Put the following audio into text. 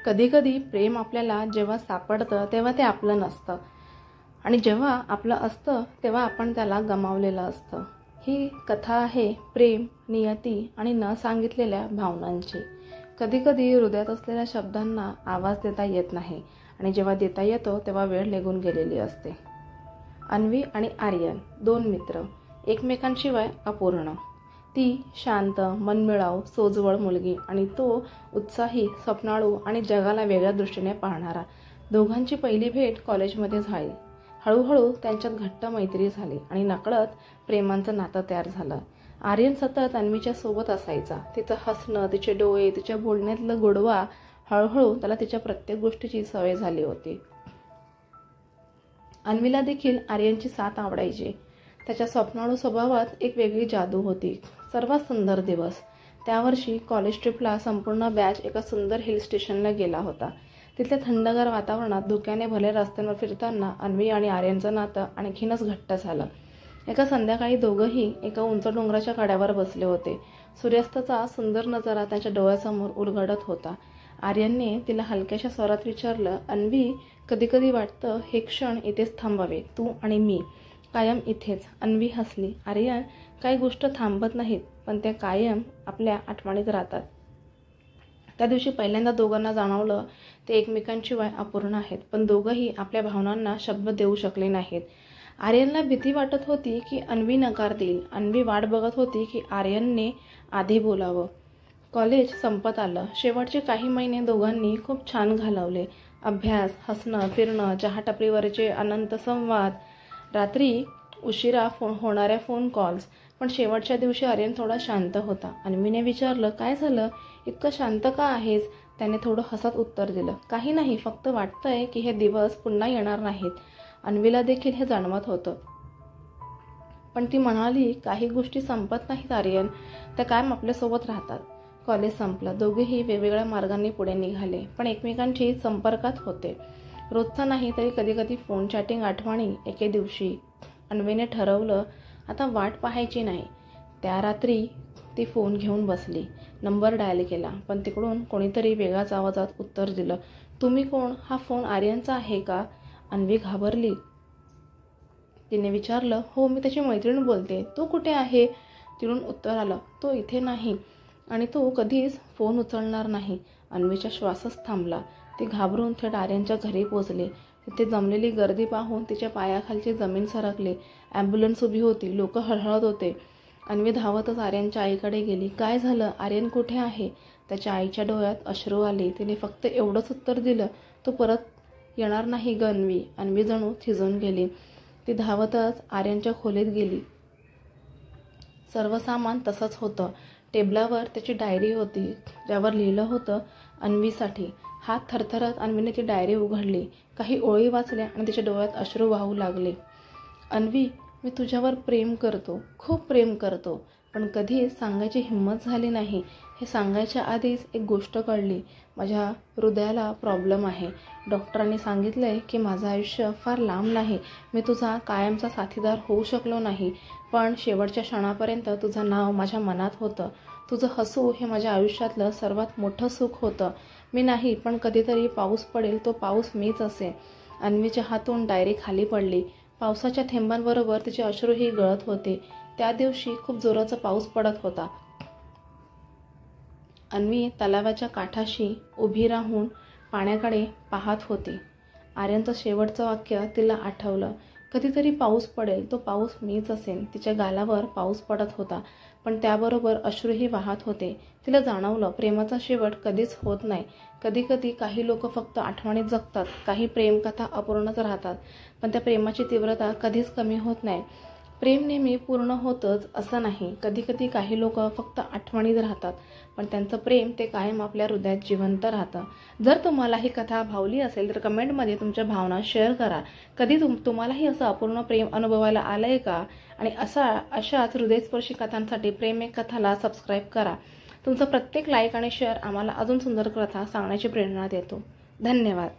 कधीकधी प्रेम आपल्याला जेव्हा सापडतं तेव्हा ते आपलं नसतं आणि जेव्हा आपलं असतं तेव्हा आपण त्याला गमावलेलं असतं। ही कथा आहे प्रेम, नियती आणि न सांगितलेल्या भावनांची। कधीकधी हृदयात असलेल्या शब्दांना आवाज देता येत नाही आणि जेव्हा देता येतो तेव्हा वेळ निघून गेलेली असते। अन्वी आणि आर्यन दोन मित्र, एकमेकांशिवाय अपूर्ण। ती शांत, मनमिळाऊ, सोजवळ मुलगी आणि तो उत्साही, स्वप्नाळू आणि जगाला वेगळ्या दृष्टीने पाहणारा। दोघांची पहिली भेट कॉलेजमध्ये झाली। हळूहळू त्यांच्यात घट्ट मैत्री झाली आणि नकळत प्रेमाचं नातं तयार झालं। आर्यन सतत अन्वीच्या सोबत असायचा। तिचं हसणं, तिचे डोळे, तिच्या बोलण्यातलं गोडवा, हळूहळू त्याला तिच्या प्रत्येक गोष्टीची सवय झाली होती। अन्वीला देखील आर्यनची साथ आवडायची। त्याच्या स्वप्नाळू स्वभावात एक वेगळी जादू होती। सर्वात सुंदर दिवस, त्या वर्षी कॉलेज ट्रिपला संपूर्ण बॅच एका सुंदर हिल स्टेशनला गेला होता। तिथल्या थंडगार वातावरणात धुक्याने भरलेल्या रस्त्यांवर फिरताना अन्वी आणि आर्यनचं नातं आणखीनच घट्ट झालं। एका संध्याकाळी दोघंही एका उंच डोंगराच्या कड्यावर बसले होते। सूर्यास्ताचा सुंदर नजारा त्यांच्या डोळ्यासमोर उलगडत होता। आर्यनने तिला हलक्याशा स्वरात विचारलं, अन्वी, कधी कधी वाटतं हे क्षण इथेच थांबावे, तू आणि मी कायम इथेच। अन्वी हसली। आर्यन, काही गोष्ट थांबत नाहीत पण त्या कायम आपल्या आठवणीत राहतात। त्या दिवशी पहिल्यांदा दोघांना जाणवलं ते एकमेकांशिवाय अपूर्ण आहेत, पण दोघंही आपल्या भावनांना शब्द देऊ शकले नाहीत। आर्यनला भीती वाटत होती की अन्वी नकार देईल। अन्वी वाट बघत होती की आर्यनने आधी बोलावं। कॉलेज संपत आलं। शेवटचे काही महिने दोघांनी खूप छान घालवले। अभ्यास, हसणं, फिरणं, चहा टपरीवरचे अनंत संवाद, रात्री उशिरा होणाऱ्या फोन कॉल्स। पण शेवटच्या दिवशी आर्यन थोडा शांत होता। अन्वीने विचारलं, काय झालं, इतकं शांत का आहेस? त्याने थोडं हसत उत्तर दिलं, काही नाही, फक्त वाटतंय की हे दिवस पुन्हा येणार नाहीत। अन्वीला देखील हे जाणवत होतं, पण ती म्हणाली, काही गोष्टी संपत नाहीत आर्यन, त्या कायम आपल्यासोबत राहतात। कॉलेज संपलं। दोघेही वेगवेगळ्या मार्गांनी पुढे निघाले, पण एकमेकांशी संपर्कात होते। रोजचा नाही तरी कधी कधी फोन चॅटिंग, आठवणी। एके दिवशी अन्वीने ठरवलं आता वाट पाहायची नाही। त्या रात्री ती फोन घेऊन बसली, नंबर डायल केला, पण तिकडून कोणीतरी वेगळ्याच आवाजात उत्तर दिलं, तुम्ही कोण? हा फोन आर्यनचा आहे का? अन्वी घाबरली। तिने विचारलं, हो, मी त्याची मैत्रीण बोलते, तो कुठे आहे? तिकडून उत्तर आलं, तो इथे नाही आणि तो कधीच फोन उचलणार नाही। अन्वीचा श्वासच थांबला। ती घाबरून थेट आर्यनच्या घरी पोहोचली। तिथे जमलेली गर्दी पाहून तिच्या पायाखालची जमीन सरकली। ॲम्ब्युलन्स उभी होती, लोक हळहळत होते। अन्वी धावतच आर्यनच्या आईकडे गेली। काय झालं? आर्यन कुठे आहे? त्याच्या आईच्या डोळ्यात अश्रू आले। तिने फक्त एवढंच उत्तर दिलं, तो परत येणार नाही ग अन्वी। अन्वी जणू थिजून गेली। ती धावतच आर्यनच्या खोलीत गेली। सर्व सामान तसंच होतं। टेबलावर त्याची डायरी होती, ज्यावर लिहिलं होतं अन्वीसाठी। हात थरथरत अन्वीने ती डायरी उघडली, काही ओळी वाचल्या आणि तिच्या डोळ्यात अश्रू वाहू लागले। अन्वी, मी तुझ्यावर प्रेम करतो, खूप प्रेम करतो, पण कधी सांगायची हिंमत झाली नाही। हे सांगायच्या आधीच एक गोष्ट कळली, माझ्या हृदयाला प्रॉब्लेम आहे। डॉक्टरांनी सांगितलंय की माझं आयुष्य फार लांब नाही, मी तुझा कायमचा साथीदार होऊ शकलो नाही, पण शेवटच्या क्षणापर्यंत तुझं नाव माझ्या मनात होतं। तुझं हसू हे माझ्या आयुष्यातलं सर्वात मोठं सुख होतं। मी नाही, पण कधीतरी पाऊस पडेल, तो पाऊस मीच असेन। अन्वीच्या हातून डायरी खाली पडली। पावसाच्या थेंबांबरोबर तिचे अश्रूही गळत होते। त्या दिवशी खूप जोराचा पाऊस पडत होता। अन्वी तलावाच्या काठाशी उभी राहून पाण्याकडे पाहत होती। आर्यनचं शेवटचं वाक्य तिला आठवलं, कधीतरी पाऊस पडेल, तो पाऊस मीच असेन। तिच्या गालावर पाऊस पडत होता, पण त्याबरोबर अश्रूही वाहत होते। तिला जाणवलं, प्रेमाचा शेवट कधीच होत नाही। कधी कधी काही लोक फक्त आठवणीत जगतात, काही प्रेमकथा अपूर्णच राहतात, पण त्या प्रेमाची तीव्रता कधीच कमी होत नाही। प्रेम नेहमी पूर्ण होतंच असं नाही। कधी कधी काही लोक फक्त आठवणीत राहतात, पण त्यांचं प्रेम ते कायम आपल्या हृदयात जिवंत राहतं। जर तुम्हाला ही कथा भावली असेल तर कमेंटमध्ये तुमच्या भावना शेअर करा। कधी तुम्हालाही असं अपूर्ण प्रेम अनुभवायला आलंय का? आणि अशाच हृदयस्पर्शी कथांसाठी प्रेम एक कथाला सबस्क्राईब करा। तुमचं प्रत्येक लाईक आणि शेअर आम्हाला अजून सुंदर कथा सांगण्याची प्रेरणा देतो। धन्यवाद।